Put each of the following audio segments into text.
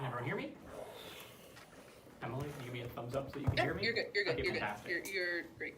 Can everyone hear me? Emily, can you give me a thumbs up so you can hear me? You're good. You're good. Okay, You're fantastic. good. You're great.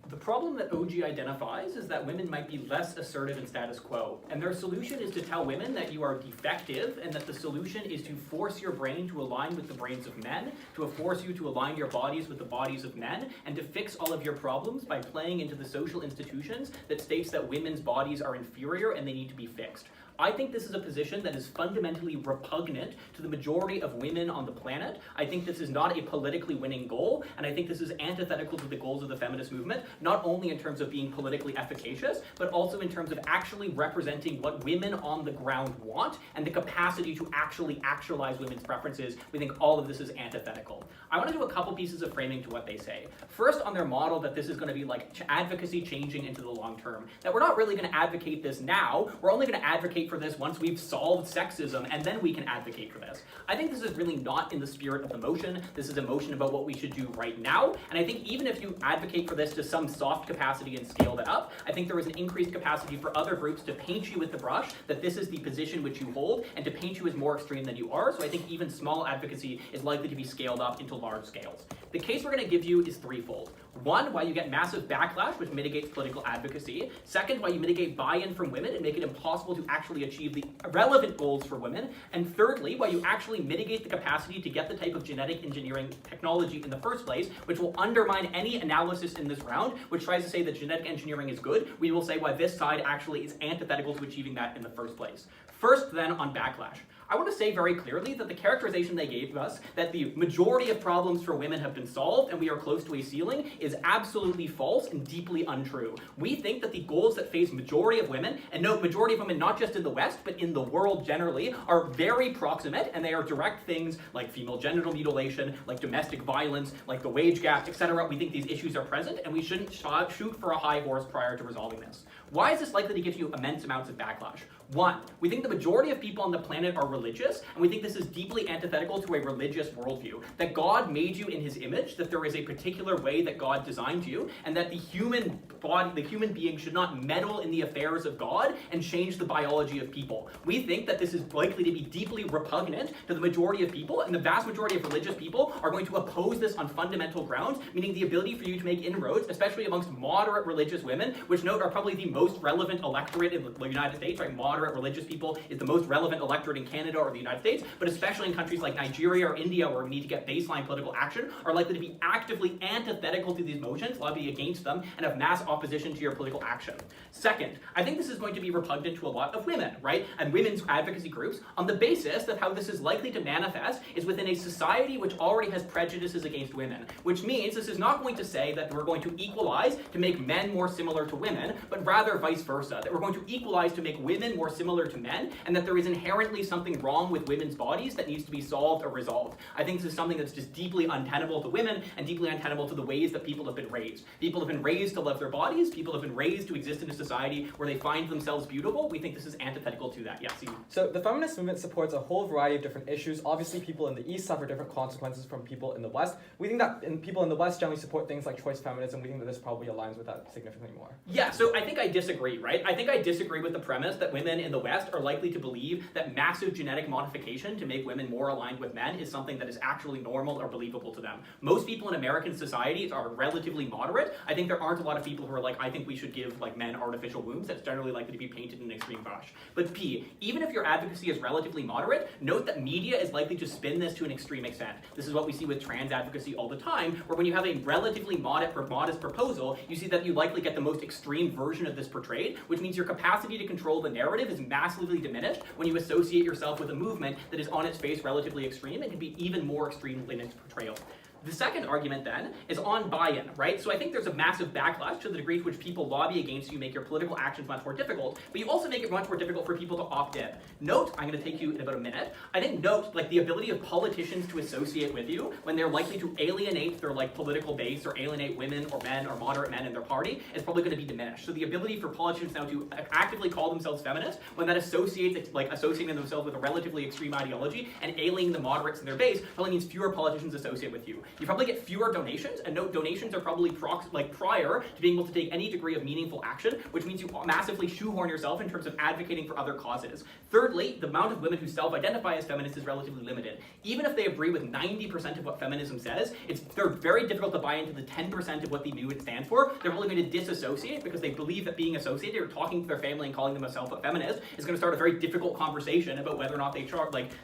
The problem that OG identifies is that women might be less assertive in status quo, and their solution is to tell women that you are defective and that the solution is to force your brain to align with the brains of men, to force you to align your bodies with the bodies of men, and to fix all of your problems by playing into the social institutions that states that women's bodies are inferior and they need to be fixed. I think this is a position that is fundamentally repugnant to the majority of women on the planet. I think this is not a politically winning goal, and I think this is antithetical to the goals of the feminist movement, not only in terms of being politically efficacious, but also in terms of actually representing what women on the ground want and the capacity to actually actualize women's preferences. We think all of this is antithetical. I want to do a couple pieces of framing to what they say. First, on their model that this is going to be like advocacy changing into the long term, that we're not really going to advocate this now, we're only going to advocate for this once we've solved sexism, and then we can advocate for this. I think this is really not in the spirit of the motion. This is a motion about what we should do right now, and I think even if you advocate for this to some soft capacity and scale that up, I think there is an increased capacity for other groups to paint you with the brush that this is the position which you hold, and to paint you as more extreme than you are, so I think even small advocacy is likely to be scaled up into large scales. The case we're going to give you is threefold. One, why you get massive backlash, which mitigates political advocacy. Second, why you mitigate buy-in from women and make it impossible to actually achieve the relevant goals for women. And thirdly, why you actually mitigate the capacity to get the type of genetic engineering technology in the first place, which will undermine any analysis in this round, which tries to say that genetic engineering is good. We will say why this side actually is antithetical to achieving that in the first place. First, then, on backlash. I want to say very clearly that the characterization they gave us, that the majority of problems for women have been solved and we are close to a ceiling, is absolutely false and deeply untrue. We think that the goals that face majority of women, and note majority of women not just in the West, but in the world generally, are very proximate, and they are direct things like female genital mutilation, like domestic violence, like the wage gap, etc. We think these issues are present, and we shouldn't shoot for a high horse prior to resolving this. Why is this likely to give you immense amounts of backlash? One, we think the majority of people on the planet are religious, and we think this is deeply antithetical to a religious worldview. That God made you in his image, that there is a particular way that God designed you, and that the human body, the human being should not meddle in the affairs of God and change the biology of people. We think that this is likely to be deeply repugnant to the majority of people, and the vast majority of religious people are going to oppose this on fundamental grounds, meaning the ability for you to make inroads, especially amongst moderate religious women, which note are probably the most relevant electorate in the United States, right? Moderate religious people is the most relevant electorate in Canada or the United States, but especially in countries like Nigeria or India where we need to get baseline political action, are likely to be actively antithetical to these motions, lobby against them, and have mass opposition to your political action. Second, I think this is going to be repugnant to a lot of women, right? And women's advocacy groups, on the basis that how this is likely to manifest is within a society which already has prejudices against women, which means this is not going to say that we're going to equalize to make men more similar to women, but rather vice versa, that we're going to equalize to make women more similar to men, and that there is inherently something wrong with women's bodies that needs to be solved or resolved. I think this is something that's just deeply untenable to women and deeply untenable to the ways that people have been raised. People have been raised to love their bodies, people have been raised to exist in a society where they find themselves beautiful. We think this is antithetical to that. Yes, yeah, So the feminist movement supports a whole variety of different issues. Obviously, people in the East suffer different consequences from people in the West. We think that people in the West generally support things like choice feminism. We think that this probably aligns with that significantly more. Yeah, so I think I disagree, right? I think I disagree with the premise that women in the West are likely to believe that massive genetic modification to make women more aligned with men is something that is actually normal or believable to them. Most people in American society are relatively moderate. I think there aren't a lot of people who are like, I think we should give like men artificial wombs. That's generally likely to be painted in an extreme brush. But P, even if your advocacy is relatively moderate, note that media is likely to spin this to an extreme extent. This is what we see with trans advocacy all the time, where when you have a relatively modest proposal, you see that you likely get the most extreme version of this portrayed, which means your capacity to control the narrative is massively diminished when you associate yourself with a movement that is on its face relatively extreme and can be even more extreme in its portrayal. The second argument then is on buy-in, right? So I think there's a massive backlash to the degree to which people lobby against you, make your political actions much more difficult, but you also make it much more difficult for people to opt in. Note, I'm going to take you in about a minute, I think note like the ability of politicians to associate with you when they're likely to alienate their like political base or alienate women or men or moderate men in their party is probably going to be diminished. So the ability for politicians now to actively call themselves feminists when that associates like associating themselves with a relatively extreme ideology and alienating the moderates in their base probably means fewer politicians associate with you. You probably get fewer donations, and note donations are probably prior to being able to take any degree of meaningful action, which means you massively shoehorn yourself in terms of advocating for other causes. Thirdly, the amount of women who self-identify as feminists is relatively limited. Even if they agree with 90% of what feminism says, they're very difficult to buy into the 10% of what they do it stands for. They're probably going to disassociate because they believe that being associated or talking to their family and calling themselves a feminist is going to start a very difficult conversation about whether or not they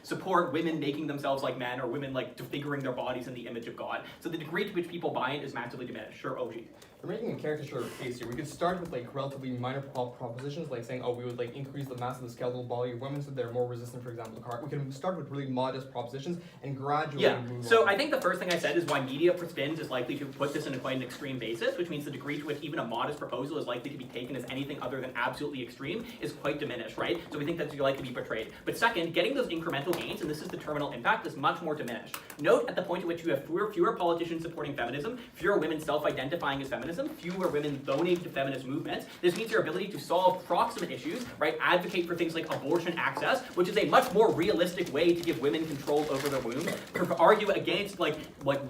support women making themselves like men or women disfiguring their bodies in the image of God. So the degree to which people buy it is massively diminished. Sure, OG. We're making a caricature case here. We could start with relatively minor propositions, like saying, oh, we would increase the mass of the skeletal body of women so they're more resistant, for example, to car. We can start with really modest propositions and gradually move on. I think the first thing I said is why media spins is likely to put this in quite an extreme basis, which means the degree to which even a modest proposal is likely to be taken as anything other than absolutely extreme is quite diminished, right? So we think that's likely to be portrayed. But second, getting those incremental gains, and this is the terminal impact, is much more diminished. Note at the point at which you have fewer politicians supporting feminism, fewer women self-identifying as feminism, fewer women donating to feminist movements. This means your ability to solve proximate issues, right? Advocate for things like abortion access, which is a much more realistic way to give women control over their womb, to argue against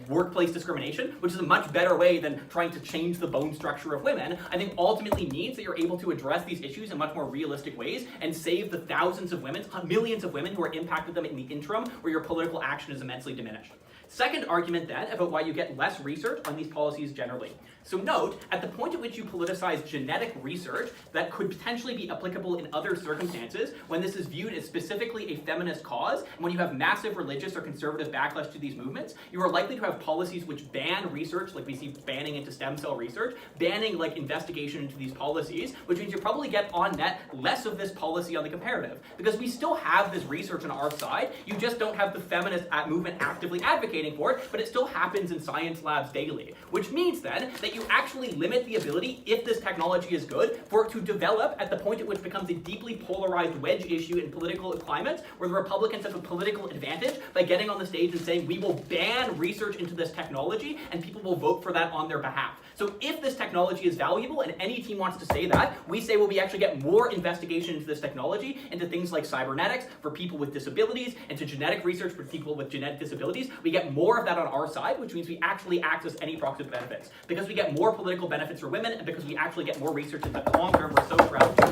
workplace discrimination, which is a much better way than trying to change the bone structure of women. I think ultimately means that you're able to address these issues in much more realistic ways and save the thousands of women, millions of women who are impacted them in the interim where your political action is immensely diminished. Second argument then about why you get less research on these policies generally. So note, at the point at which you politicize genetic research that could potentially be applicable in other circumstances, when this is viewed as specifically a feminist cause, and when you have massive religious or conservative backlash to these movements, you are likely to have policies which ban research, like we see banning into stem cell research, banning investigation into these policies, which means you probably get on net less of this policy on the comparative. Because we still have this research on our side, you just don't have the feminist movement actively advocating for it, but it still happens in science labs daily. Which means then that you actually limit the ability, if this technology is good, for it to develop at the point at which it becomes a deeply polarized wedge issue in political climates, where the Republicans have a political advantage by getting on the stage and saying, we will ban research into this technology, and people will vote for that on their behalf. So if this technology is valuable, and any team wants to say that, we say, well, we actually get more investigation into this technology, into things like cybernetics for people with disabilities, into genetic research for people with genetic disabilities. We get more of that on our side, which means we actually access any proximate benefits. Because we get more political benefits for women, and because we actually get more research in the long term, we're so proud to.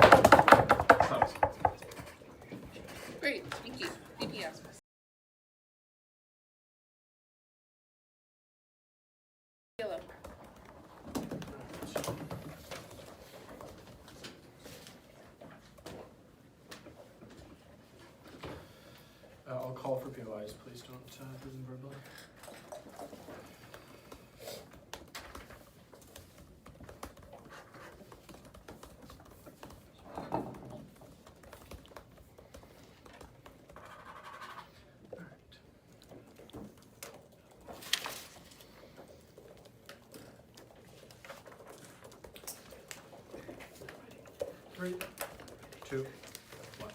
Great, thank you. VP Asmus. Yellow. I'll call for POIs. Please don't do them verbally. Three, two, one.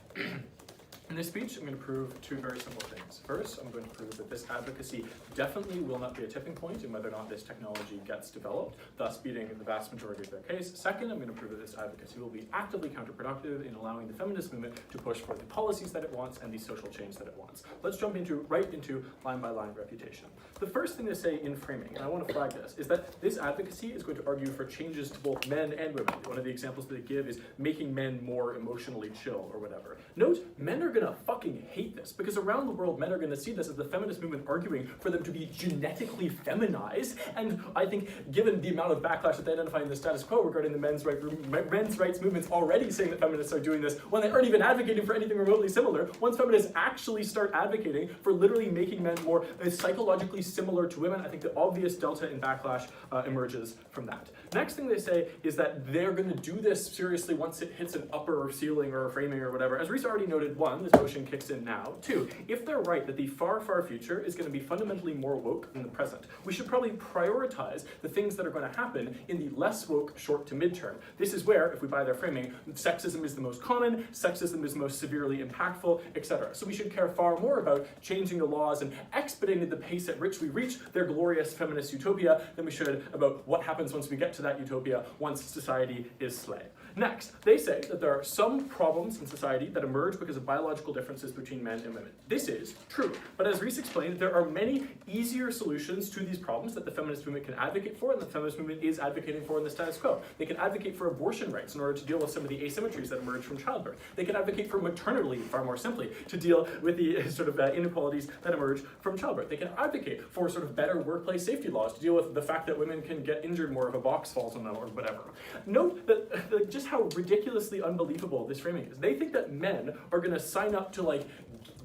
In this speech, I'm going to prove two very simple things. First, I'm going to prove that this advocacy definitely will not be a tipping point in whether or not this technology gets developed, thus beating the vast majority of their case. Second, I'm going to prove that this advocacy will be actively counterproductive in allowing the feminist movement to push for the policies that it wants and the social change that it wants. Let's jump right into line-by-line refutation. The first thing to say in framing, and I want to flag this, is that this advocacy is going to argue for changes to both men and women. One of the examples that they give is making men more emotionally chill or whatever. Note, men are going to fucking hate this, because around the world, men are going to see this as the feminist movement arguing for them to be genetically feminized, and I think given the amount of backlash that they identify in the status quo regarding the men's rights movements already saying that feminists are doing this when they aren't even advocating for anything remotely similar, once feminists actually start advocating for literally making men more psychologically similar to women, I think the obvious delta in backlash emerges from that. Next thing they say is that they're going to do this seriously once it hits an upper ceiling or a framing or whatever. As Rhys already noted, one, this motion kicks in now. Two, if they're right that the far, far future is going to be fundamentally more woke than the present, we should probably prioritize the things that are going to happen in the less woke short to midterm. This is where, if we buy their framing, sexism is the most common, sexism is most severely impactful, etc. So we should care far more about changing the laws and expediting the pace at which we reach their glorious feminist utopia than we should about what happens once we get to that utopia once society is slay. Next, they say that there are some problems in society that emerge because of biological differences between men and women. This is true, but as Rhys explained, there are many easier solutions to these problems that the feminist movement can advocate for and the feminist movement is advocating for in the status quo. They can advocate for abortion rights in order to deal with some of the asymmetries that emerge from childbirth. They can advocate for maternity leave, far more simply, to deal with the sort of inequalities that emerge from childbirth. They can advocate for sort of better workplace safety laws to deal with the fact that women can get injured more if a box falls on them or whatever. Note that just how ridiculously unbelievable this framing is. They think that men are going to sign up to like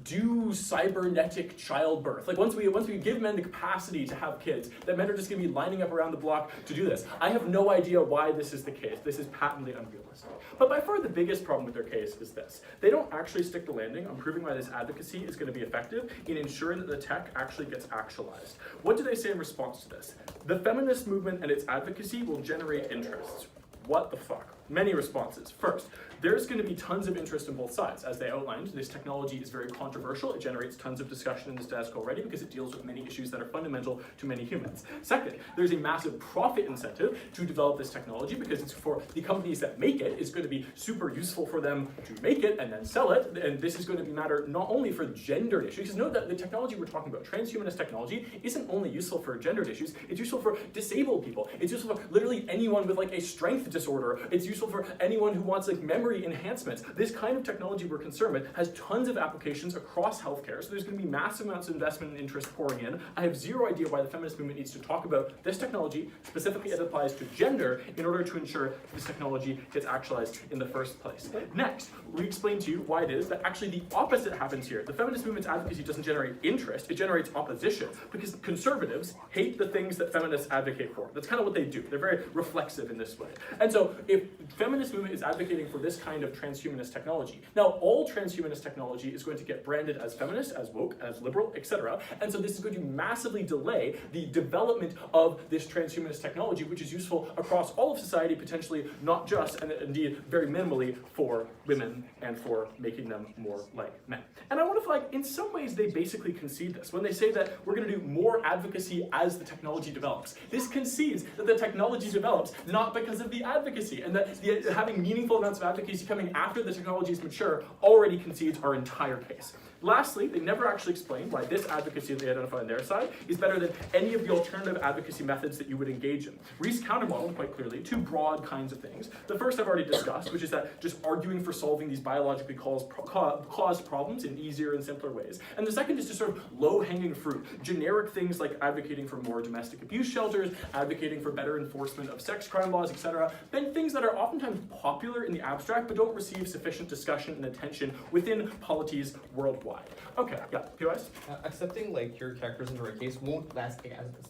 do cybernetic childbirth. Like once we give men the capacity to have kids, that men are just going to be lining up around the block to do this. I have no idea why this is the case. This is patently unrealistic. But by far the biggest problem with their case is this. They don't actually stick the landing on proving why this advocacy is going to be effective in ensuring that the tech actually gets actualized. What do they say in response to this? The feminist movement and its advocacy will generate interests. What the fuck? Many responses. First, there's going to be tons of interest in both sides. As they outlined, this technology is very controversial. It generates tons of discussion in the status quo already because it deals with many issues that are fundamental to many humans. Second, there's a massive profit incentive to develop this technology because it's for the companies that make it. It's going to be super useful for them to make it and then sell it. And this is going to be matter not only for gendered issues. Because note that the technology we're talking about, transhumanist technology, isn't only useful for gendered issues. It's useful for disabled people. It's useful for literally anyone with like a strength disorder. It's useful for anyone who wants like memory enhancements. This kind of technology we're concerned with has tons of applications across healthcare, so there's going to be massive amounts of investment and interest pouring in. I have zero idea why the feminist movement needs to talk about this technology, specifically as it applies to gender, in order to ensure this technology gets actualized in the first place. Next, we explain to you why it is that actually the opposite happens here. The feminist movement's advocacy doesn't generate interest, it generates opposition, because conservatives hate the things that feminists advocate for. That's kind of what they do. They're very reflexive in this way. And so if feminist movement is advocating for this kind of transhumanist technology. Now, all transhumanist technology is going to get branded as feminist, as woke, as liberal, etc. And so this is going to massively delay the development of this transhumanist technology, which is useful across all of society, potentially not just, and indeed very minimally, for women and for making them more like men. And I want to flag, in some ways, they basically concede this. When they say that we're going to do more advocacy as the technology develops, this concedes that the technology develops not because of the advocacy, and that having meaningful amounts of advocacy coming after the technology is mature already concedes our entire case. Lastly, they never actually explain why this advocacy that they identify on their side is better than any of the alternative advocacy methods that you would engage in. Rhys countermodeled quite clearly two broad kinds of things. The first I've already discussed, which is that just arguing for solving these biologically caused problems in easier and simpler ways. And the second is just sort of low-hanging fruit, generic things like advocating for more domestic abuse shelters, advocating for better enforcement of sex crime laws, etc. Then things that are oftentimes popular in the abstract but don't receive sufficient discussion and attention within polities worldwide. Okay, yeah, POS? Accepting like your characters into our case won't, as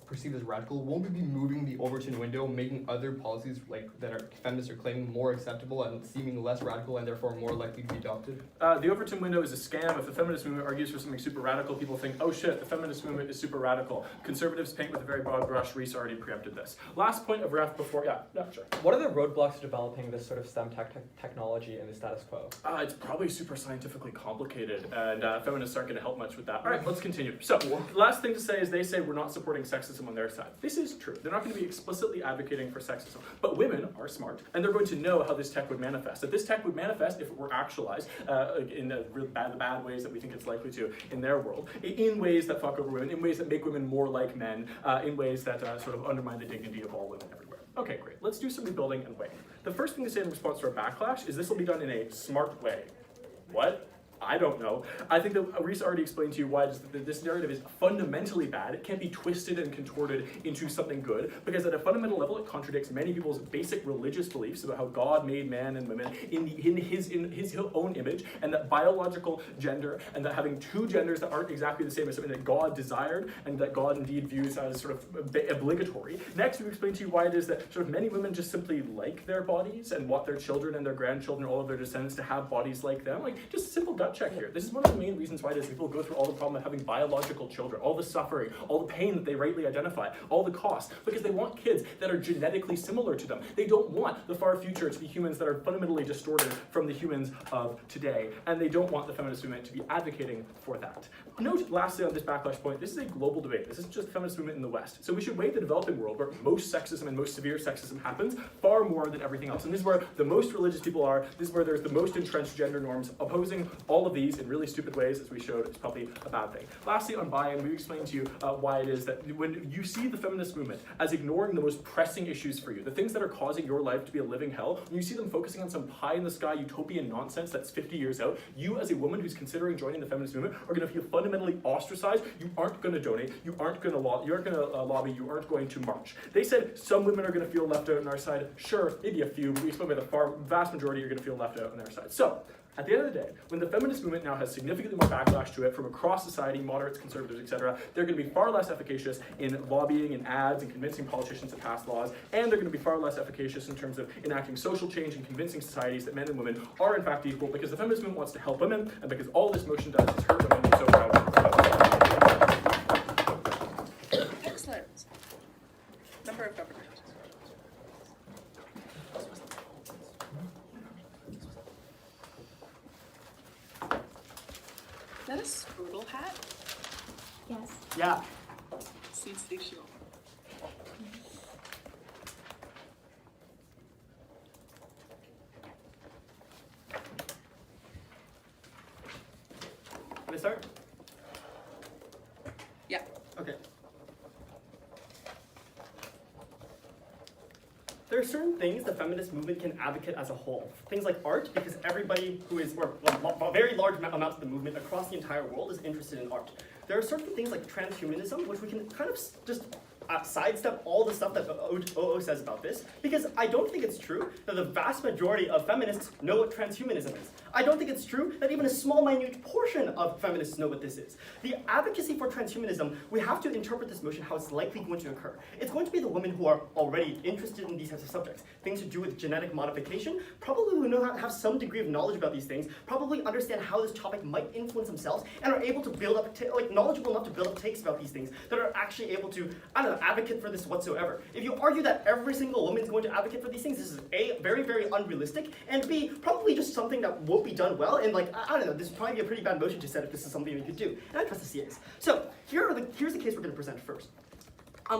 perceived as radical, won't be moving the Overton window, making other policies like that are feminists are claiming more acceptable and seeming less radical and therefore more likely to be adopted? The Overton window is a scam. If the feminist movement argues for something super radical, people think, oh shit, the feminist movement is super radical. Conservatives paint with a very broad brush. Rhys already preempted this. Last point of ref before, yeah, sure. What are the roadblocks to developing this sort of STEM technology in the status quo? It's probably super scientifically complicated, and feminists aren't going to help much with that. All right, let's continue. So, last thing to say is they say we're not supporting sexism on their side. This is true. They're not going to be explicitly advocating for sexism, but women are smart, and they're going to know how this tech would manifest. That this tech would manifest if it were actualized in the real bad ways that we think it's likely to in their world, in ways that fuck over women, in ways that make women more like men, in ways that sort of undermine the dignity of all women everywhere. Okay, great. Let's do some rebuilding and weighing. The first thing to say in response to our backlash is this will be done in a smart way. What? I don't know. I think that Rhys already explained to you why this narrative is fundamentally bad. It can't be twisted and contorted into something good, because at a fundamental level it contradicts many people's basic religious beliefs about how God made man and women in his own image, and that biological gender, and that having two genders that aren't exactly the same is something that God desired, and that God indeed views as sort of obligatory. Next, we explain to you why it is that sort of many women just simply like their bodies and want their children and their grandchildren, all of their descendants, to have bodies like them. Like, just simple gut gut check here. This is one of the main reasons why it is people go through all the problem of having biological children, all the suffering, all the pain that they rightly identify, all the cost, because they want kids that are genetically similar to them. They don't want the far future to be humans that are fundamentally distorted from the humans of today, and they don't want the feminist movement to be advocating for that. Note, lastly, on this backlash point, this is a global debate. This isn't just the feminist movement in the West. So we should weigh the developing world, where most sexism and most severe sexism happens, far more than everything else. And this is where the most religious people are. This is where there's the most entrenched gender norms. Opposing all of these in really stupid ways, as we showed, is probably a bad thing. Lastly, on buy-in, we explained to you why it is that when you see the feminist movement as ignoring the most pressing issues for you, the things that are causing your life to be a living hell, when you see them focusing on some pie-in-the-sky utopian nonsense that's 50 years out, you as a woman who's considering joining the feminist movement are going to feel fundamentally ostracized. You aren't going to donate. You aren't going to lobby. You aren't going to march. They said some women are going to feel left out on our side. Sure, maybe a few, but we explained by the vast majority are going to feel left out on their side. So, at the end of the day, when the feminist movement now has significantly more backlash to it from across society, moderates, conservatives, etc., they're going to be far less efficacious in lobbying and ads and convincing politicians to pass laws, and they're going to be far less efficacious in terms of enacting social change and convincing societies that men and women are in fact equal, because the feminist movement wants to help women, and because all this motion does is hurt women. I'm so proud of them. Excellent. Number of governors. Is that a strudel hat? Yes. Yeah. Sensational. Can I start? Yeah. Okay. There are certain things the feminist movement can advocate as a whole. Things like art, because everybody who is, or a very large amount of the movement across the entire world is interested in art. There are certain things like transhumanism, which we can kind of just sidestep all the stuff that OO says about this, because I don't think it's true that the vast majority of feminists know what transhumanism is. I don't think it's true that even a small, minute portion of feminists know what this is. The advocacy for transhumanism, we have to interpret this motion how it's likely going to occur. It's going to be the women who are already interested in these types of subjects. Things to do with genetic modification, probably who know how to have some degree of knowledge about these things, probably understand how this topic might influence themselves, and are able to build up, knowledgeable enough to build up takes about these things that are actually able to, advocate for this whatsoever. If you argue that every single woman is going to advocate for these things, this is A, very, very unrealistic, and B, probably just something that won't be done well, and I don't know, this would probably be a pretty bad motion to set if this is something we could do. And I trust the CAs. So, here's the case we're going to present first.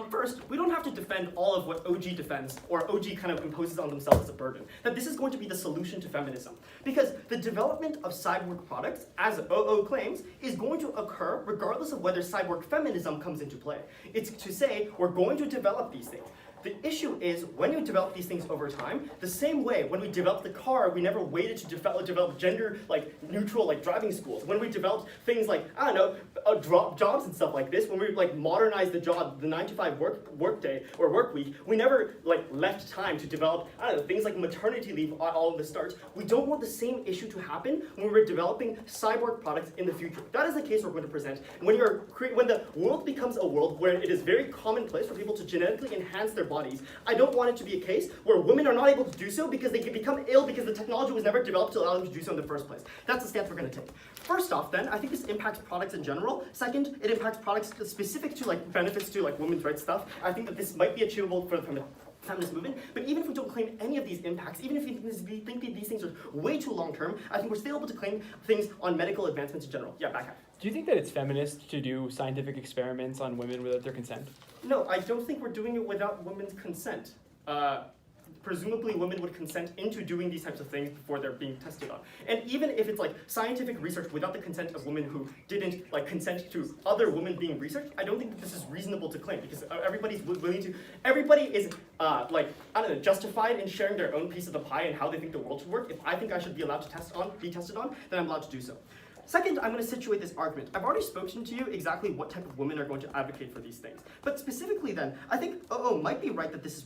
First, we don't have to defend all of what OG defends, or OG kind of imposes on themselves as a burden, that this is going to be the solution to feminism. Because the development of cyborg products, as OO claims, is going to occur regardless of whether cyborg feminism comes into play. It's to say, we're going to develop these things. The issue is, when you develop these things over time, the same way when we developed the car, we never waited to develop gender neutral driving schools. When we developed things like, jobs and stuff like this, when we modernized the job, the 9-to-5 work day or work week, we never left time to develop things like maternity leave all of the starts. We don't want the same issue to happen when we're developing cyborg products in the future. That is the case we're going to present. When the world becomes a world where it is very commonplace for people to genetically enhance their bodies, I don't want it to be a case where women are not able to do so because they can become ill because the technology was never developed to allow them to do so in the first place. That's the stance we're going to take. First off, then, I think this impacts products in general. Second, it impacts products specific to benefits to women's rights stuff. I think that this might be achievable for the feminist movement, but even if we don't claim any of these impacts, even if we think that these things are way too long term, I think we're still able to claim things on medical advancements in general. Yeah, back half. Do you think that it's feminist to do scientific experiments on women without their consent? No, I don't think we're doing it without women's consent. Presumably women would consent into doing these types of things before they're being tested on. And even if it's scientific research without the consent of women who didn't consent to other women being researched, I don't think that this is reasonable to claim, because everybody's willing to, everybody is justified in sharing their own piece of the pie and how they think the world should work. If I think I should be allowed to be tested on, then I'm allowed to do so. Second, I'm going to situate this argument. I've already spoken to you exactly what type of women are going to advocate for these things. But specifically then, I think might be right that this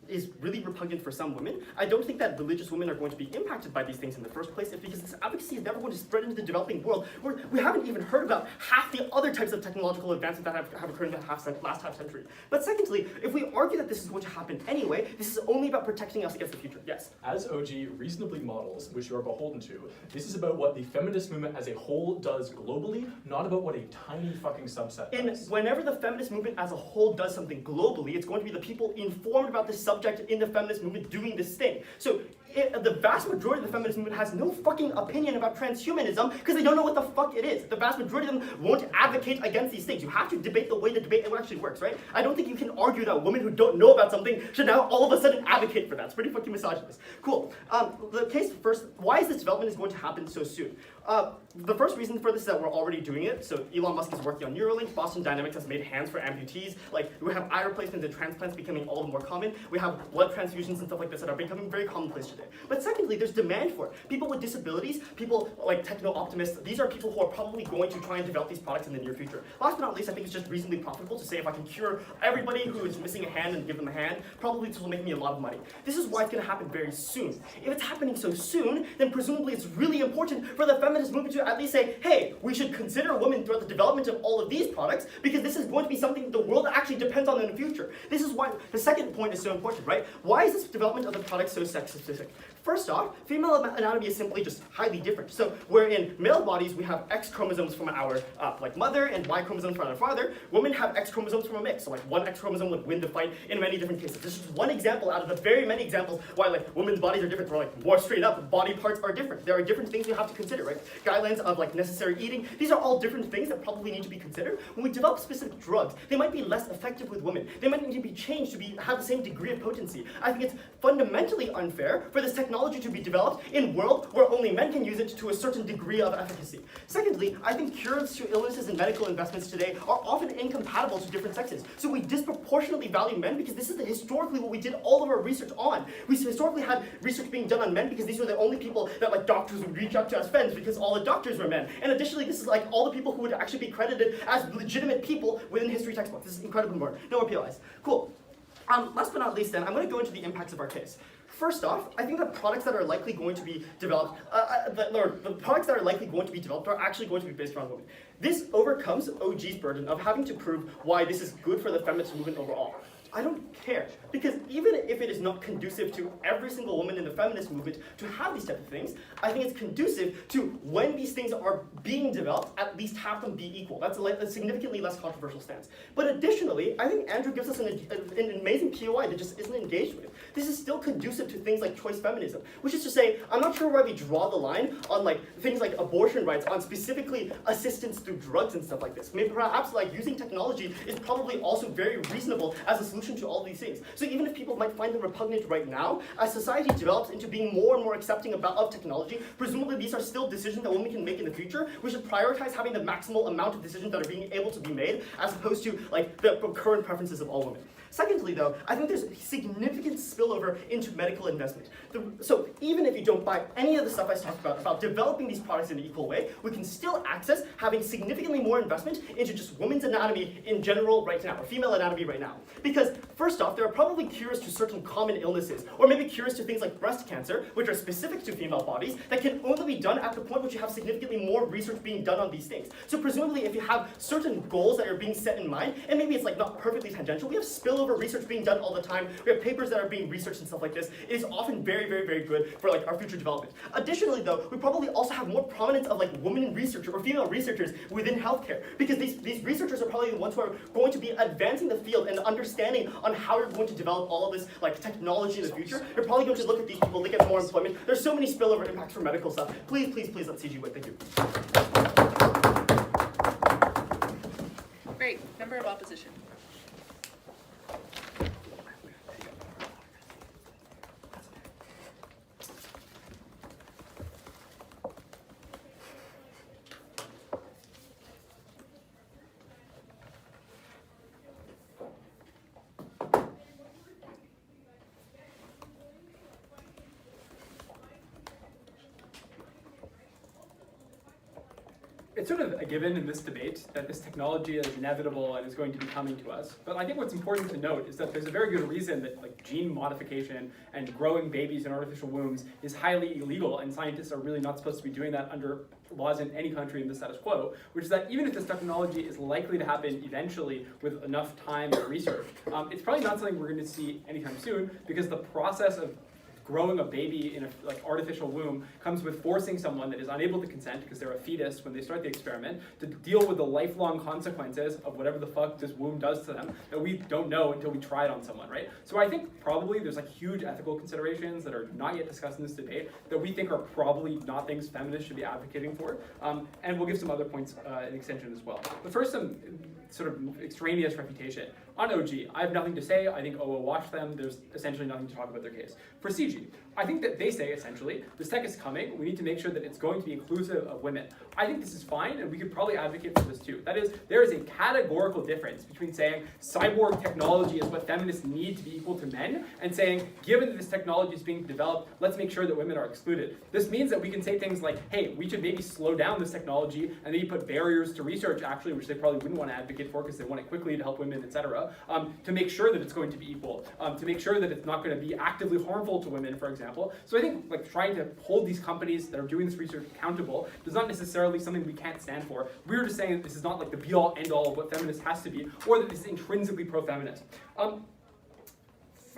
is really repugnant for some women. I don't think that religious women are going to be impacted by these things in the first place, because this advocacy is never going to spread into the developing world, where we haven't even heard about half the other types of technological advancements that have occurred in the last half century. But secondly, if we argue that this is going to happen anyway, this is only about protecting us against the future. Yes? As OG reasonably models, which you are beholden to, this is about what the feminist movement as a whole does globally, not about what a tiny fucking subset does. Whenever the feminist movement as a whole does something globally, it's going to be the people informed about this subject in the feminist movement doing this thing. So the vast majority of the feminist movement has no fucking opinion about transhumanism because they don't know what the fuck it is. The vast majority of them won't advocate against these things. You have to debate the way the debate actually works, right? I don't think you can argue that women who don't know about something should now all of a sudden advocate for that. It's pretty fucking misogynist. Cool. The case first, why is this development is going to happen so soon? The first reason for this is that we're already doing it. So Elon Musk is working on Neuralink. Boston Dynamics has made hands for amputees. Like, we have eye replacements and transplants becoming all the more common. We have blood transfusions and stuff like this that are becoming very commonplace today. But secondly, there's demand for it. People with disabilities, people like techno-optimists, these are people who are probably going to try and develop these products in the near future. Last but not least, I think it's just reasonably profitable to say if I can cure everybody who is missing a hand and give them a hand, probably this will make me a lot of money. This is why it's going to happen very soon. If it's happening so soon, then presumably it's really important for the feminist movement to at least say, hey, we should consider women throughout the development of all of these products, because this is going to be something the world actually depends on in the future. This is why the second point is so important, right? Why is this development of the product so sex-specific? First off, female anatomy is simply just highly different. So where in male bodies we have X chromosomes from our mother and Y chromosomes from our father, women have X chromosomes from a mix. So like one X chromosome would win the fight in many different cases. This is one example out of the very many examples why like women's bodies are different. Where like more straight up body parts are different. There are different things you have to consider, right? Guidelines of like necessary eating. These are all different things that probably need to be considered. When we develop specific drugs, they might be less effective with women. They might need to be changed to have the same degree of potency. I think it's fundamentally unfair for this technology to be developed in a world where only men can use it to a certain degree of efficacy. Secondly, I think cures to illnesses and medical investments today are often incompatible to different sexes. So we disproportionately value men because this is historically what we did all of our research on. We historically had research being done on men because these were the only people that like doctors would reach out to as friends because all the doctors were men. And additionally, this is like all the people who would actually be credited as legitimate people within history textbooks. This is incredibly important. No more POIs. Cool. Last but not least then, I'm going to go into the impacts of our case. First off, I think the products that are likely going to be developed, the products that are likely going to be developed are actually going to be based around women. This overcomes OG's burden of having to prove why this is good for the feminist movement overall. I don't care, because even if it is not conducive to every single woman in the feminist movement to have these type of things, I think it's conducive to when these things are being developed, at least have them be equal. That's a significantly less controversial stance. But additionally, I think Andrew gives us an amazing POI that just isn't engaged with. This is still conducive to things like choice feminism, which is to say, I'm not sure where we draw the line on like things like abortion rights, on specifically assistance through drugs and stuff like this. Maybe perhaps like using technology is probably also very reasonable as a solution to all these things. So even if people might find them repugnant right now, as society develops into being more and more accepting of technology, presumably these are still decisions that women can make in the future. We should prioritize having the maximal amount of decisions that are being able to be made, as opposed to like the current preferences of all women. Secondly, though, I think there's significant spillover into medical investment. So even if you don't buy any of the stuff I talked about developing these products in an equal way, we can still access having significantly more investment into just women's anatomy in general right now, or female anatomy right now. Because first off, there are probably cures to certain common illnesses, or maybe cures to things like breast cancer, which are specific to female bodies, that can only be done at the point which you have significantly more research being done on these things. So presumably if you have certain goals that are being set in mind, and maybe it's like not perfectly tangential, we have spillover research being done all the time. We have papers that are being researched and stuff like this. It is often very, very, very good for like our future development. Additionally, though, we probably also have more prominence of like women researchers or female researchers within healthcare, because these researchers are probably the ones who are going to be advancing the field and understanding on how you're going to develop all of this like technology in the future. You're probably going to look at these people, they get more employment. There's so many spillover impacts for medical stuff. Please, please, please let CG win. Thank you. Great. Member of opposition. it's sort of a given in this debate that this technology is inevitable and is going to be coming to us. But I think what's important to note is that there's a very good reason that like gene modification and growing babies in artificial wombs is highly illegal, and scientists are really not supposed to be doing that under laws in any country in the status quo, which is that even if this technology is likely to happen eventually with enough time and research, it's probably not something we're going to see anytime soon, because the process of growing a baby in a artificial womb comes with forcing someone that is unable to consent because they're a fetus when they start the experiment to deal with the lifelong consequences of whatever the fuck this womb does to them that we don't know until we try it on someone, right? So I think probably there's like huge ethical considerations that are not yet discussed in this debate that we think are probably not things feminists should be advocating for, and we'll give some other points in extension as well. But first, some sort of extraneous refutation. On OG, I have nothing to say. I think OO watched them. There's essentially nothing to talk about their case. For CG, I think that they say essentially, this tech is coming. We need to make sure that it's going to be inclusive of women. I think this is fine, and we could probably advocate for this too. That is, there is a categorical difference between saying cyborg technology is what feminists need to be equal to men, and saying, given that this technology is being developed, let's make sure that women are excluded. This means that we can say things like, hey, we should maybe slow down this technology and maybe put barriers to research, actually, which they probably wouldn't want to advocate for because they want it quickly to help women, etc., to make sure that it's going to be equal, to make sure that it's not going to be actively harmful to women, for example. So I think like trying to hold these companies that are doing this research accountable is not necessarily something we can't stand for. We're just saying that this is not like the be-all, end-all of what feminist has to be, or that this is intrinsically pro-feminist.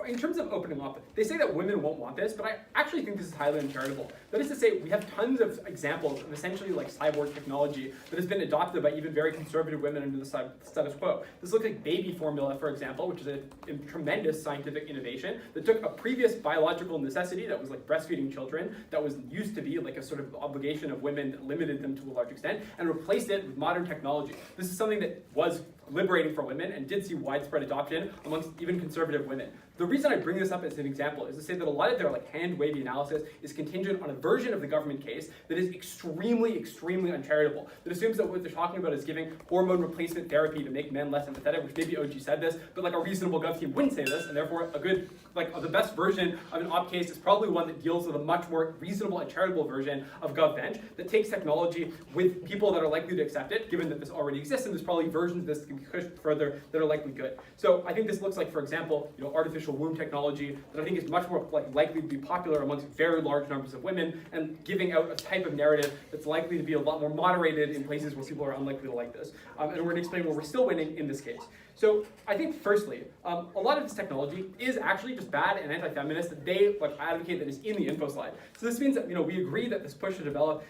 In terms of opening up, they say that women won't want this, but I actually think this is highly uncharitable. That is to say, we have tons of examples of essentially like cyborg technology that has been adopted by even very conservative women under the status quo. This looks like baby formula, for example, which is a tremendous scientific innovation that took a previous biological necessity that was like breastfeeding children, that was used to be like a sort of obligation of women that limited them to a large extent, and replaced it with modern technology. This is something that was liberating for women and did see widespread adoption amongst even conservative women. The reason I bring this up as an example is to say that a lot of their like hand-wavy analysis is contingent on a version of the government case that is extremely, extremely uncharitable. That assumes that what they're talking about is giving hormone replacement therapy to make men less empathetic, which maybe OG said this, but like a reasonable gov team wouldn't say this, and therefore a good, like the best version of an op case is probably one that deals with a much more reasonable and charitable version of GovBench that takes technology with people that are likely to accept it, given that this already exists, and there's probably versions of this that can be pushed further that are likely good. So I think this looks like, for example, artificial womb technology that I think is much more likely to be popular amongst very large numbers of women, and giving out a type of narrative that's likely to be a lot more moderated in places where people are unlikely to like this. And we're going to explain where we're still winning in this case. So I think firstly, a lot of this technology is actually just bad and anti-feminist that they advocate that is in the Infoslide. So this means that we agree that this push to develop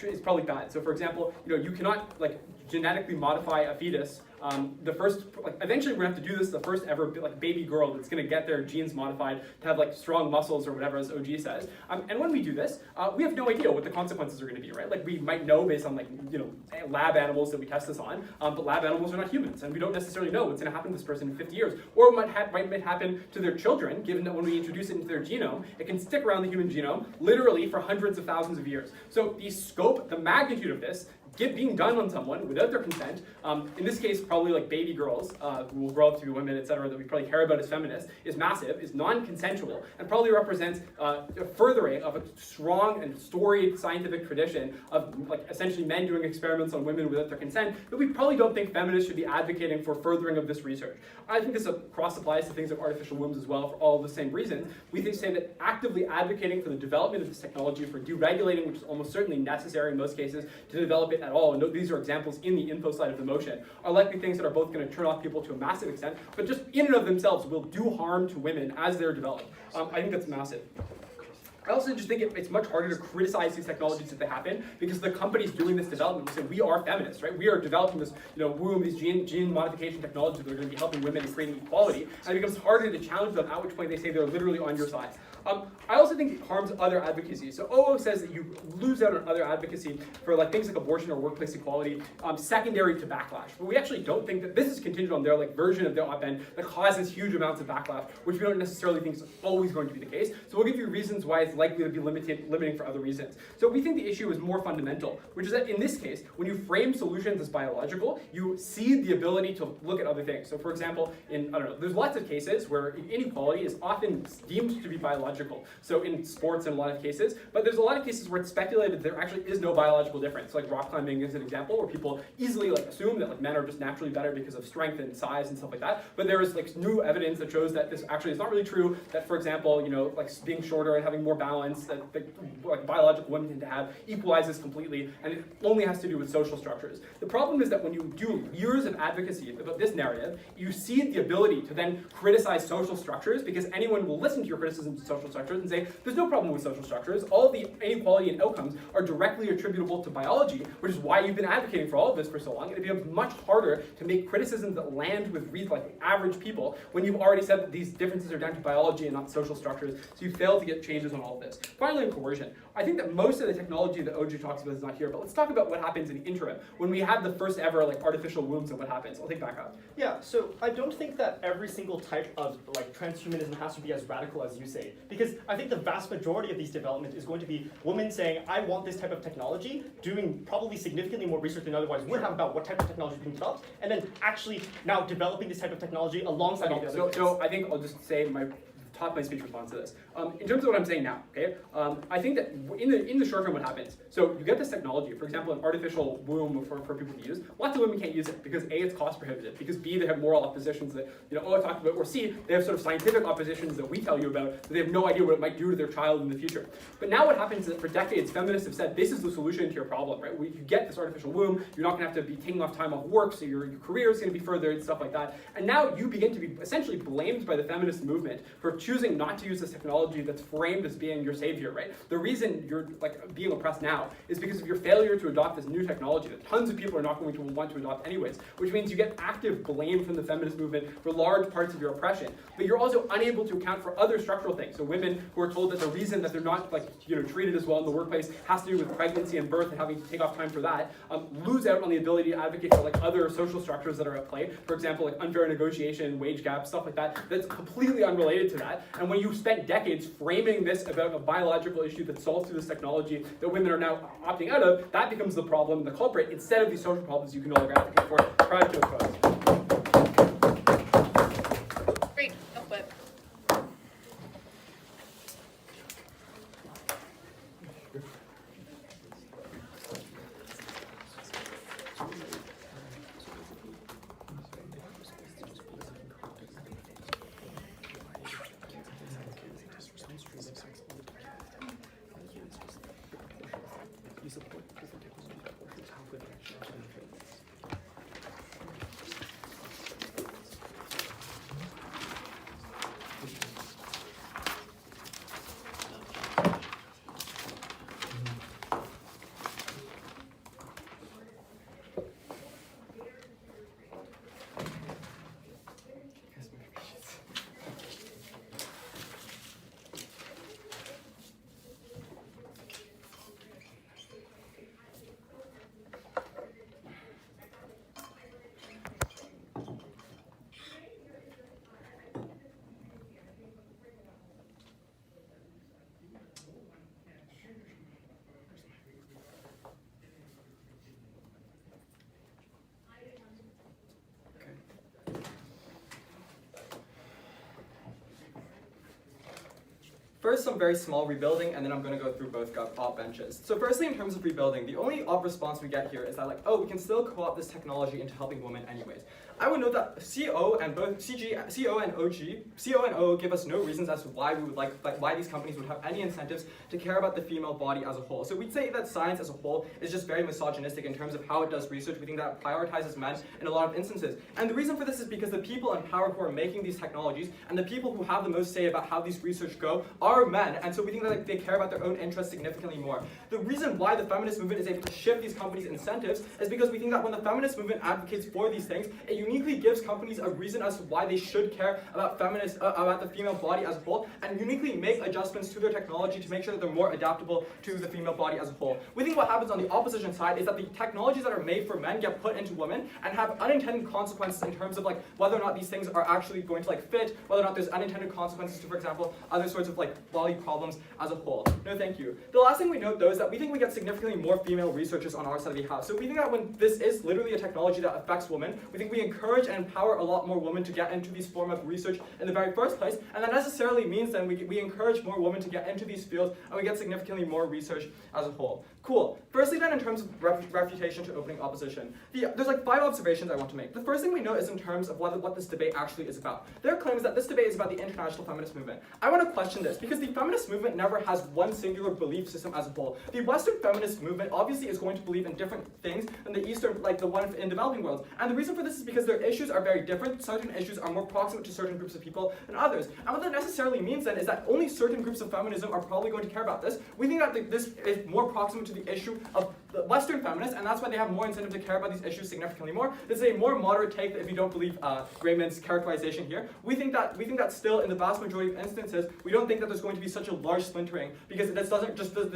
is probably bad. So for example, you cannot genetically modify a fetus. Eventually we're gonna have to do this, the first ever baby girl that's gonna get their genes modified to have strong muscles or whatever, as OG says. And when we do this, we have no idea what the consequences are gonna be, right? We might know based on lab animals that we test this on, but lab animals are not humans, and we don't necessarily know what's gonna happen to this person in 50 years, or what might happen to their children, given that when we introduce it into their genome, it can stick around the human genome literally for hundreds of thousands of years. So the scope, the magnitude of this, being done on someone without their consent, in this case probably baby girls who will grow up to be women, etc., that we probably care about as feminists, is massive, is non-consensual, and probably represents a furthering of a strong and storied scientific tradition of essentially men doing experiments on women without their consent, that we probably don't think feminists should be advocating for furthering of this research. I think this cross applies to things like artificial wombs as well for all of the same reasons. We say that actively advocating for the development of this technology, for deregulating, which is almost certainly necessary in most cases, to develop it at all, and these are examples in the info side of the motion, are likely things that are both going to turn off people to a massive extent, but just in and of themselves will do harm to women as they're developed. I think that's massive. I also just think it's much harder to criticize these technologies if they happen, because the companies doing this development will say, we are feminists, right? We are developing this, womb, these gene modification technologies that are going to be helping women and creating equality, and it becomes harder to challenge them, at which point they say they're literally on your side. I also think it harms other advocacy. So OO says that you lose out on other advocacy for things like abortion or workplace equality, secondary to backlash. But we actually don't think that this is contingent on their version of their op-ed that causes huge amounts of backlash, which we don't necessarily think is always going to be the case. So we'll give you reasons why it's likely to be limiting for other reasons. So we think the issue is more fundamental, which is that in this case, when you frame solutions as biological, you cede the ability to look at other things. So for example, there's lots of cases where inequality is often deemed to be biological, biological. So in sports in a lot of cases, but there's a lot of cases where it's speculated there actually is no biological difference. So like rock climbing is an example where people easily like assume that like men are just naturally better because of strength and size and stuff like that. But there is like new evidence that shows that this actually is not really true. That for example, like being shorter and having more balance that like biological women tend to have equalizes completely, and it only has to do with social structures. The problem is that when you do years of advocacy about this narrative, you cede the ability to then criticize social structures because anyone will listen to your criticisms of social structures and say, there's no problem with social structures. All the inequality and outcomes are directly attributable to biology, which is why you've been advocating for all of this for so long. And it becomes much harder to make criticisms that land with like average people when you've already said that these differences are down to biology and not social structures. So you fail to get changes on all of this. Finally, in coercion. I think that most of the technology that OG talks about is not here, but let's talk about what happens in the interim when we have the first ever like artificial wombs and what happens. I'll take back up. Yeah, so I don't think that every single type of like transhumanism has to be as radical as you say, because I think the vast majority of these developments is going to be women saying, I want this type of technology, doing probably significantly more research than otherwise would have about what type of technology is being developed, and then actually now developing this type of technology alongside all the other things. So I think I'll just say my speech response to this. In terms of what I'm saying now, okay, I think that in the short term, what happens? So you get this technology, for example, an artificial womb for people to use. Lots of women can't use it because A, it's cost prohibitive, because B, they have moral oppositions that I talked about, or C, they have sort of scientific oppositions that we tell you about that they have no idea what it might do to their child in the future. But now what happens is that for decades, feminists have said this is the solution to your problem, right? You get this artificial womb, you're not going to have to be taking off time off work, so your career is going to be furthered and stuff like that. And now you begin to be essentially blamed by the feminist movement for choosing not to use this technology that's framed as being your savior, right? The reason you're like being oppressed now is because of your failure to adopt this new technology that tons of people are not going to want to adopt anyways, which means you get active blame from the feminist movement for large parts of your oppression. But you're also unable to account for other structural things. So women who are told that the reason that they're not treated as well in the workplace has to do with pregnancy and birth and having to take off time for that, lose out on the ability to advocate for like other social structures that are at play. For example, like unfair negotiation, wage gap, stuff like that, that's completely unrelated to that. And when you spent decades framing this about a biological issue that's solved through this technology that women are now opting out of, that becomes the problem, the culprit, instead of these social problems you can no longer advocate for. Proud to oppose. Great, no flip. First, some very small rebuilding, and then I'm going to go through both op benches. So firstly, in terms of rebuilding, the only op response we get here is that like, oh, we can still co-opt this technology into helping women anyways. I would note that CO and both CO and O give us no reasons as to why we would why these companies would have any incentives to care about the female body as a whole. So we'd say that science as a whole is just very misogynistic in terms of how it does research. We think that it prioritizes men in a lot of instances. And the reason for this is because the people in power who are making these technologies and the people who have the most say about how these research go are men. And so we think that they care about their own interests significantly more. The reason why the feminist movement is able to shift these companies' incentives is because we think that when the feminist movement advocates for these things, it uniquely gives companies a reason as to why they should care about about the female body as a whole, and uniquely make adjustments to their technology to make sure that they're more adaptable to the female body as a whole. We think what happens on the opposition side is that the technologies that are made for men get put into women and have unintended consequences in terms of like whether or not these things are actually going to like fit, whether or not there's unintended consequences to, for example, other sorts of like body problems as a whole. No, thank you. The last thing we note though is that we think we get significantly more female researchers on our side of the house. So we think that when this is literally a technology that affects women, we think we encourage and empower a lot more women to get into these form of research in the very first place, and that necessarily means then we encourage more women to get into these fields, and we get significantly more research as a whole. Cool. Firstly then, in terms of refutation to opening opposition, there's like 5 observations I want to make. The first thing we know is in terms of what this debate actually is about. Their claim is that this debate is about the international feminist movement. I want to question this, because the feminist movement never has one singular belief system as a whole. The Western feminist movement obviously is going to believe in different things than the Eastern, like the one in developing worlds. And the reason for this is because their issues are very different. Certain issues are more proximate to certain groups of people than others. And what that necessarily means then is that only certain groups of feminism are probably going to care about this. We think that this is more proximate to the issue of the Western feminists, and that's why they have more incentive to care about these issues significantly more. This is a more moderate take if you don't believe Raymond's characterization here. We think that still in the vast majority of instances, we don't think that there's going to be such a large splintering, because this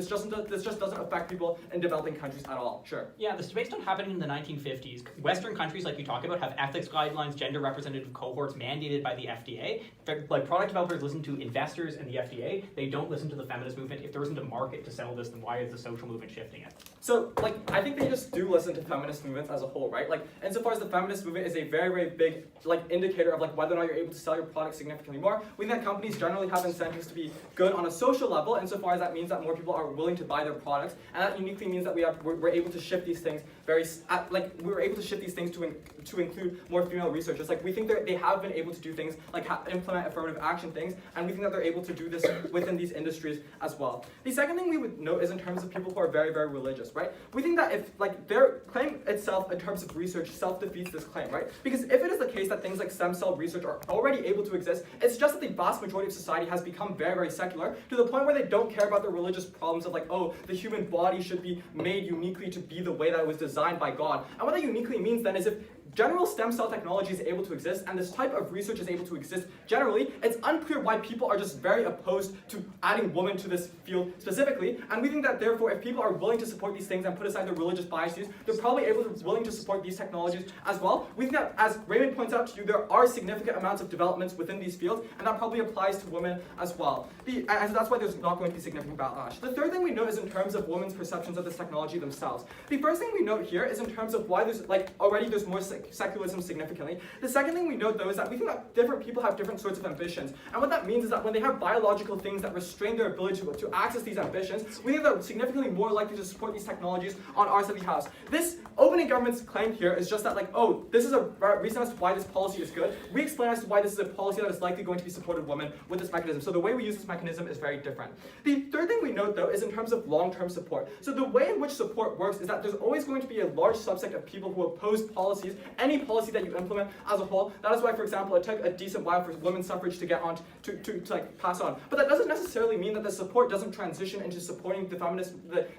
just doesn't affect people in developing countries at all. Sure. Yeah, this debate's not happening in the 1950s. Western countries, like you talk about, have ethics guidelines, gender representative cohorts mandated by the FDA. Like product developers listen to investors and the FDA. They don't listen to the feminist movement. If there isn't a market to sell this, then why is the social movement shifting it? So, like, I think they just do listen to feminist movements as a whole, right? Like, insofar as the feminist movement is a very, very big, like, indicator of, like, whether or not you're able to sell your product significantly more, we think that companies generally have incentives to be good on a social level, insofar as that means that more people are willing to buy their products, and that uniquely means that we're able to shift these things we're able to shift these things to include more female researchers. Like, we think they have been able to do things, like implement affirmative action things, and we think that they're able to do this within these industries as well. The second thing we would note is in terms of people who are very, very religious, right? We think that if, like, their claim itself in terms of research self-defeats this claim, right? Because if it is the case that things like stem cell research are already able to exist, it's just that the vast majority of society has become very, very secular to the point where they don't care about the religious problems of, like, oh, the human body should be made uniquely to be the way that it was designed by God. And what that uniquely means then is if general stem cell technology is able to exist, and this type of research is able to exist generally, it's unclear why people are just very opposed to adding women to this field specifically, and we think that therefore if people are willing to support these things and put aside their religious biases, they're probably willing to support these technologies as well. We think that, as Raymond points out to you, there are significant amounts of developments within these fields, and that probably applies to women as well. And that's why there's not going to be significant backlash. The third thing we note is in terms of women's perceptions of this technology themselves. The first thing we note here is in terms of why there's, like, already there's more secularism significantly. The second thing we note, though, is that we think that different people have different sorts of ambitions. And what that means is that when they have biological things that restrain their ability to access these ambitions, we think they're significantly more likely to support these technologies on our side of the house. This opening government's claim here is just that, like, oh, this is a reason as to why this policy is good. We explain as to why this is a policy that is likely going to be supported of women with this mechanism. So the way we use this mechanism is very different. The third thing we note, though, is in terms of long-term support. So the way in which support works is that there's always going to be a large subset of people who oppose policies, any policy that you implement as a whole. That is why, for example, it took a decent while for women's suffrage to get on to like pass on. But that doesn't necessarily mean that the support doesn't transition into supporting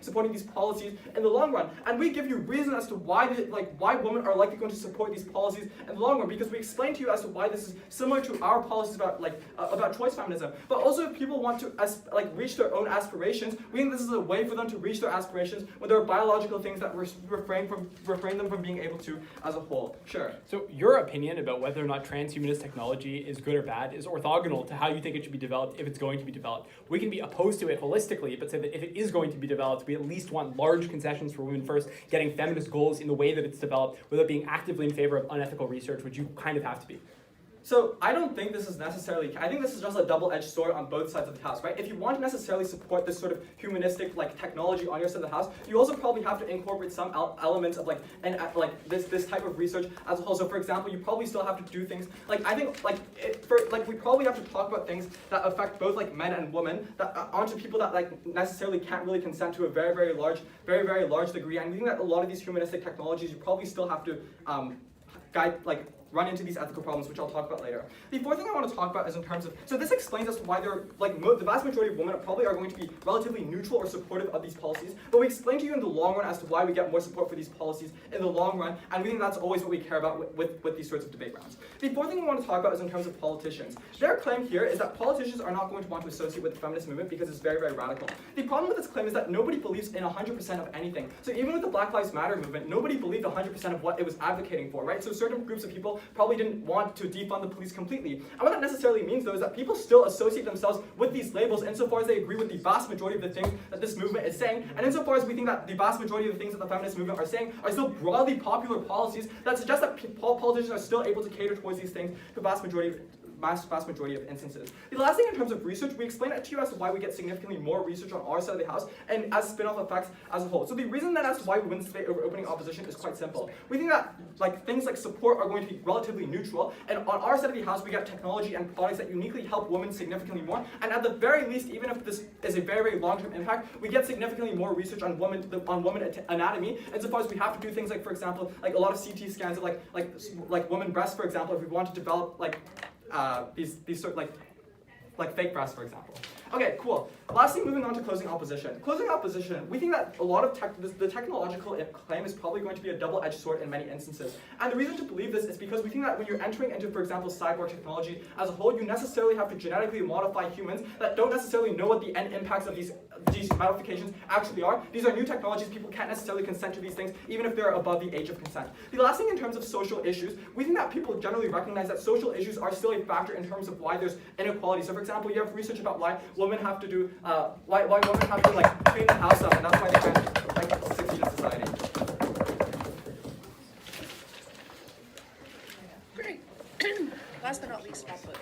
supporting these policies in the long run. And we give you reason as to why women are likely going to support these policies in the long run, because we explain to you as to why this is similar to our policies about choice feminism. But also, if people want to reach their own aspirations, we think this is a way for them to reach their aspirations when there are biological things that refrain them from being able to as a whole. Sure. So your opinion about whether or not transhumanist technology is good or bad is orthogonal to how you think it should be developed if it's going to be developed. We can be opposed to it holistically, but say that if it is going to be developed, we at least want large concessions for women first, getting feminist goals in the way that it's developed without being actively in favor of unethical research, which you kind of have to be. So I don't think this is necessarily, I think this is just a double-edged sword on both sides of the house, right? If you want to necessarily support this sort of humanistic technology on your side of the house, you also probably have to incorporate some elements of this type of research as a whole. So for example, you probably still have to do things we probably have to talk about things that affect both men and women that onto people that necessarily can't really consent to a very, very large degree. And we think that a lot of these humanistic technologies you probably still have to run into these ethical problems, which I'll talk about later. The fourth thing I want to talk about is in terms of, so this explains as to why the vast majority of women probably are going to be relatively neutral or supportive of these policies, but we explain to you in the long run as to why we get more support for these policies in the long run, and we think that's always what we care about with these sorts of debate rounds. The fourth thing we want to talk about is in terms of politicians. Their claim here is that politicians are not going to want to associate with the feminist movement because it's very, very radical. The problem with this claim is that nobody believes in 100% of anything. So even with the Black Lives Matter movement, nobody believed 100% of what it was advocating for, right? So certain groups of people probably didn't want to defund the police completely. And what that necessarily means, though, is that people still associate themselves with these labels insofar as they agree with the vast majority of the things that this movement is saying, and insofar as we think that the vast majority of the things that the feminist movement are saying are still broadly popular policies that suggest that politicians are still able to cater towards these things to the vast majority of instances. The last thing in terms of research, we explain it to you as to why we get significantly more research on our side of the house and as spin-off effects as a whole. So the reason that as to why we win this debate over opening opposition is quite simple. We think that things like support are going to be relatively neutral, and on our side of the house we get technology and products that uniquely help women significantly more, and at the very least, even if this is a very, very long-term impact, we get significantly more research on women anatomy, insofar as we have to do things like, for example, like a lot of CT scans of like women breasts, for example, if we want to develop these sort of like fake breasts, for example. Okay, cool. Lastly, moving on to closing opposition. Closing opposition, we think that a lot of the technological claim is probably going to be a double-edged sword in many instances. And the reason to believe this is because we think that when you're entering into, for example, cyborg technology as a whole, you necessarily have to genetically modify humans that don't necessarily know what the end impacts of these modifications actually are. These are new technologies. People can't necessarily consent to these things, even if they're above the age of consent. The last thing in terms of social issues, we think that people generally recognize that social issues are still a factor in terms of why there's inequality. So, for example, you have research about why women have to do why women have to clean the house up, and that's why they can't succeed in society. Great. Last but not least, small foot.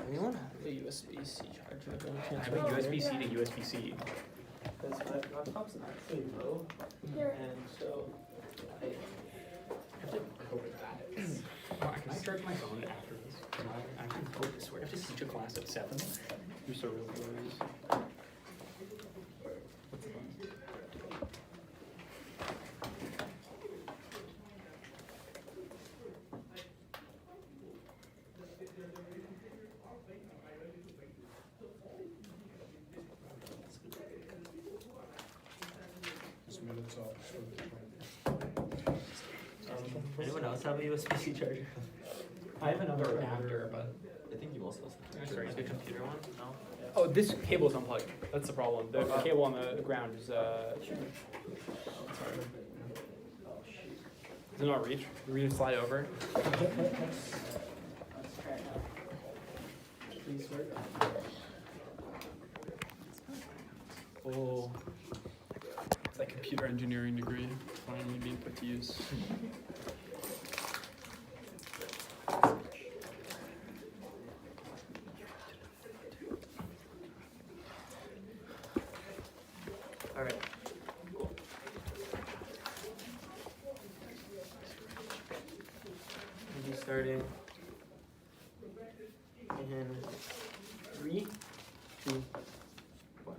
Anyone have a USB-C charger? I have a USB-C to USB-C. Because my laptop's not pretty low, and so I have to hope that it's... Oh, I can charge my phone after this. I can hope this. I have to teach a class at 7. You're so real glorious. What's the phone? Anyone else have a USB-C charger? I have another adapter, but I think you also have sorry, like a computer one. No? Oh, this cable is unplugged. That's the problem. The cable on the ground is sorry. Does it not reach? We can slide over. Oh, it's like computer engineering degree finally being put to use. All right. Cool. We'll be starting in 3, 2, 1.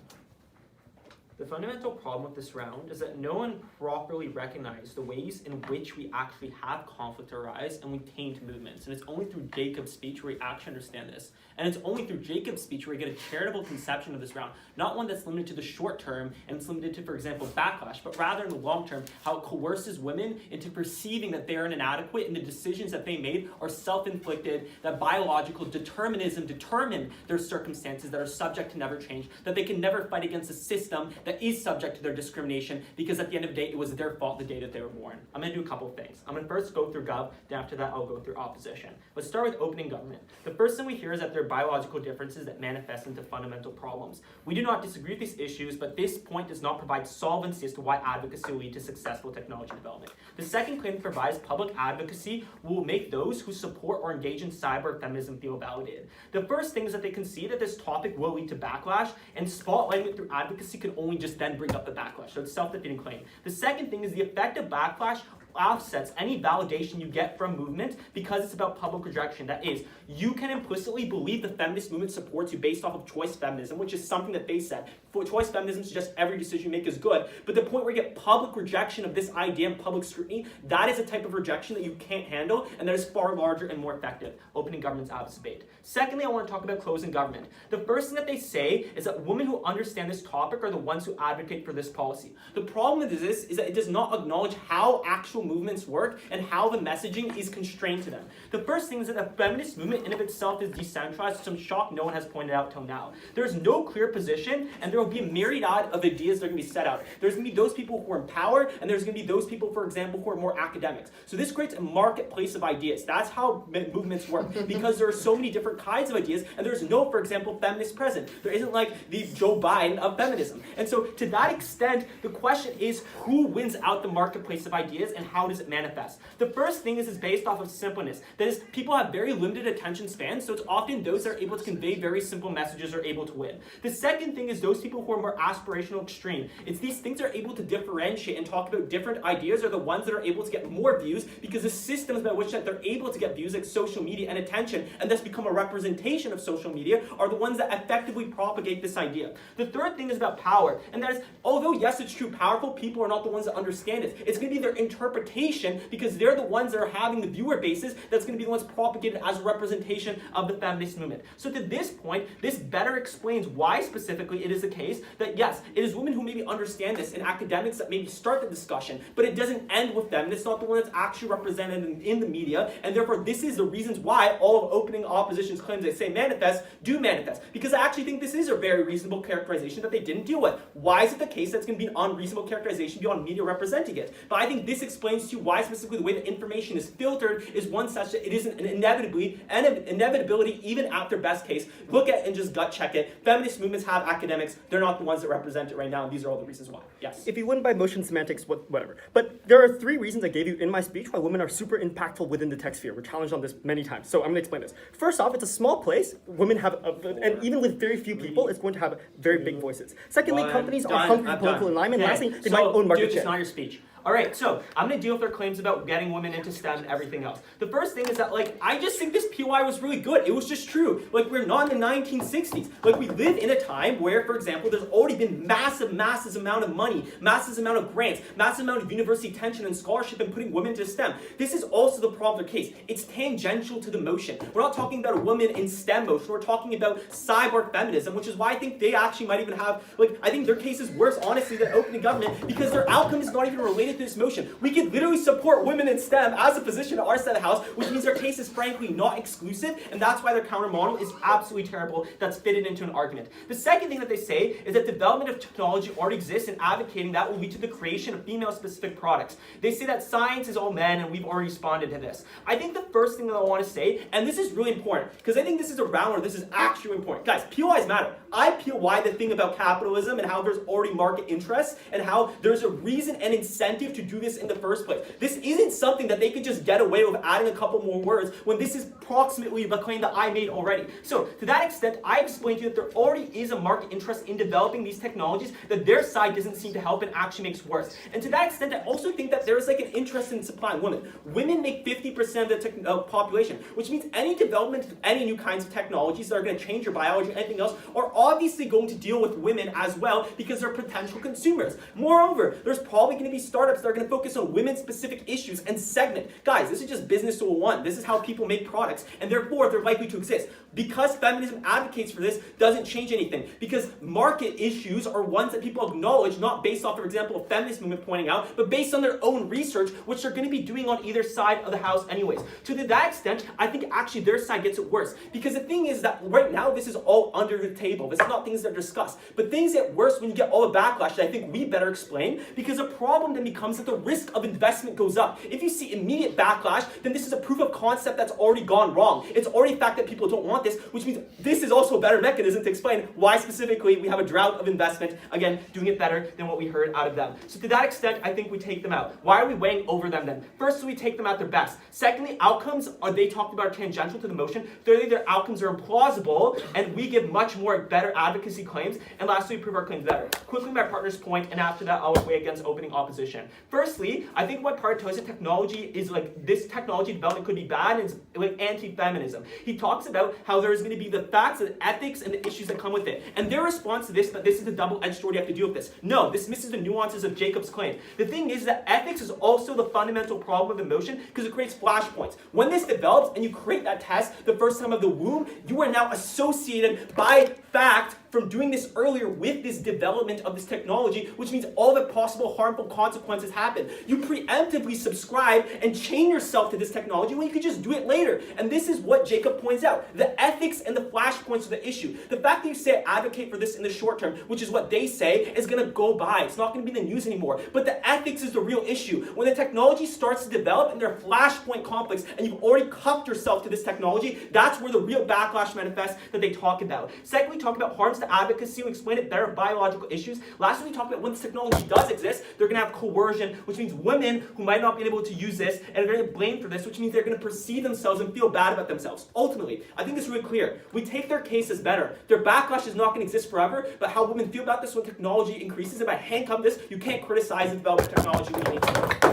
The fundamental problem with this round is that no one properly recognized the ways in which we actually have conflict arise and we taint movements. And it's only through Jacob's speech where we actually understand this. And it's only through Jacob's speech where we get a charitable conception of this round. Not one that's limited to the short term and it's limited to, for example, backlash, but rather in the long term, how it coerces women into perceiving that they are inadequate and the decisions that they made are self-inflicted, that biological determinism determine their circumstances that are subject to never change, that they can never fight against a system that is subject to their discrimination because at the end of the day, it was their fault the day that they were born. I'm going to do a couple of things. I'm going to first go through Gov, then after that I'll go through opposition. Let's start with opening government. The first thing we hear is that there are biological differences that manifest into fundamental problems. We do not disagree with these issues, but this point does not provide solvency as to why advocacy will lead to successful technology development. The second claim provides public advocacy will make those who support or engage in cyber feminism feel validated. The first thing is that they can see that this topic will lead to backlash, and spotlighting it through advocacy can only just then bring up the backlash. So it's a self-defeating claim. The second thing is the effect of backlash offsets any validation you get from movement because it's about public rejection. That is, you can implicitly believe the feminist movement supports you based off of choice feminism, which is something that they said. For choice feminism suggests every decision you make is good, but the point where you get public rejection of this idea and public scrutiny, that is a type of rejection that you can't handle, and that is far larger and more effective. Opening government's out of debate. Secondly, I want to talk about closing government. The first thing that they say is that women who understand this topic are the ones who advocate for this policy. The problem with this is that it does not acknowledge how actual movements work and how the messaging is constrained to them. The first thing is that the feminist movement in of itself is decentralized, which I'm shocked no one has pointed out till now. There's no clear position, and there will be a myriad of ideas that are going to be set out. There's going to be those people who are in power, and there's going to be those people, for example, who are more academics. So this creates a marketplace of ideas. That's how movements work, because there are so many different kinds of ideas, and there's no, for example, feminist president. There isn't like the Joe Biden of feminism. And so to that extent, the question is who wins out the marketplace of ideas and how does it manifest? The first thing is based off of simpleness. That is, people have very limited attention spans, so it's often those that are able to convey very simple messages are able to win. The second thing is those people who are more aspirational extreme. It's these things that are able to differentiate and talk about different ideas are the ones that are able to get more views because the systems by which that they're able to get views like social media and attention and thus become a representation of social media are the ones that effectively propagate this idea. The third thing is about power, and that is, although yes, it's true, powerful people are not the ones that understand it. It's going to be their interpretation because they're the ones that are having the viewer bases that's going to be the ones propagated as a representation of the feminist movement. So to this point, this better explains why specifically it is the case that yes, it is women who maybe understand this and academics that maybe start the discussion, but it doesn't end with them. It's not the one that's actually represented in the media, and therefore this is the reasons why all of opening opposition's claims they say manifest do manifest, because I actually think this is a very reasonable characterization that they didn't deal with. Why is it the case that's going to be an unreasonable characterization beyond media representing it? But I think this explains to you why specifically the way that information is filtered is one such that it isn't an inevitability even after best case. Look at and just gut check it. Feminist movements have academics. They're not the ones that represent it right now, and these are all the reasons why. Yes? If you win by motion semantics, whatever. But there are 3 reasons I gave you in my speech why women are super impactful within the tech sphere. We're challenged on this many times, so I'm going to explain this. First off, it's a small place. Women have, and even with very few people, it's going to have very big voices. Secondly, companies are hungry for political alignment. Okay. Lastly, they might own market dude, share. It's not your speech. All right, so I'm going to deal with their claims about getting women into STEM and everything else. The first thing is that, I just think this POI was really good. It was just true. We're not in the 1960s. We live in a time where, for example, there's already been massive amount of money, massive amount of grants, massive amount of university attention and scholarship in putting women into STEM. This is also the problem case. It's tangential to the motion. We're not talking about a woman in STEM motion. We're talking about cyborg feminism, which is why I think they actually might even have, I think their case is worse, honestly, than opening government because their outcome is not even related to this motion. We could literally support women in STEM as a position at our side of the house, which means their case is frankly not exclusive, and that's why their counter model is absolutely terrible that's fitted into an argument. The second thing that they say is that development of technology already exists, and advocating that will lead to the creation of female-specific products. They say that science is all men, and we've already responded to this. I think the first thing that I want to say, and this is really important, because I think this is a round where this is actually important. Guys, POIs matter. I POI the thing about capitalism and how there's already market interests and how there's a reason and incentive to do this in the first place. This isn't something that they could just get away with adding a couple more words when this is approximately the claim that I made already. So to that extent, I explained to you that there already is a market interest in developing these technologies that their side doesn't seem to help and actually makes worse. And to that extent, I also think that there's an interest in supplying women. Women make 50% of the population, which means any development of any new kinds of technologies that are going to change your biology or anything else are obviously going to deal with women as well because they're potential consumers. Moreover, there's probably going to be startups that are going to focus on women-specific issues and segment. Guys, this is just business 101. This is how people make products, and therefore they're likely to exist. Because feminism advocates for this doesn't change anything. Because market issues are ones that people acknowledge, not based off, for example, a feminist movement pointing out, but based on their own research, which they're going to be doing on either side of the house anyways. To that extent, I think actually their side gets it worse. Because the thing is that right now, this is all under the table. This is not things that are discussed. But things get worse when you get all the backlash that I think we better explain, because the problem then becomes that the risk of investment goes up. If you see immediate backlash, then this is a proof of concept that's already gone wrong. It's already a fact that people don't want this, which means this is also a better mechanism to explain why specifically we have a drought of investment, again, doing it better than what we heard out of them. So to that extent, I think we take them out. Why are we weighing over them then? Firstly, we take them at their best. Secondly, outcomes are they talked about are tangential to the motion. Thirdly, their outcomes are implausible, and we give much more better advocacy claims. And lastly, we prove our claims better. Quickly, my partner's point, and after that, I'll weigh against opening opposition. Firstly, I think what part tells you technology is like this technology development could be bad and it's like anti-feminism. He talks about how there is going to be the facts and ethics and the issues that come with it. And their response to this, that this is the double-edged sword you have to deal with this. No, this misses the nuances of Jacob's claim. The thing is that ethics is also the fundamental problem of emotion because it creates flashpoints. When this develops and you create that test the first time of the womb, you are now associated by fact from doing this earlier with this development of this technology, which means all the possible harmful consequences happen. You preemptively subscribe and chain yourself to this technology when you could just do it later. And this is what Jacob points out. The ethics and the flashpoints are the issue. The fact that you say advocate for this in the short term, which is what they say, is going to go by. It's not going to be in the news anymore. But the ethics is the real issue. When the technology starts to develop and there are flashpoint conflicts and you've already cuffed yourself to this technology, that's where the real backlash manifests that they talk about. Secondly, talk about harms to advocacy. We explain it better, biological issues. Lastly, we talk about when this technology does exist, they're going to have coercion, which means women who might not be able to use this and are going to get blamed for this, which means they're going to perceive themselves and feel bad about themselves. Ultimately, I think this is really clear. We take their case as better. Their backlash is not going to exist forever, but how women feel about this when technology increases, if I handcuff this, you can't criticize the development of technology when you need to.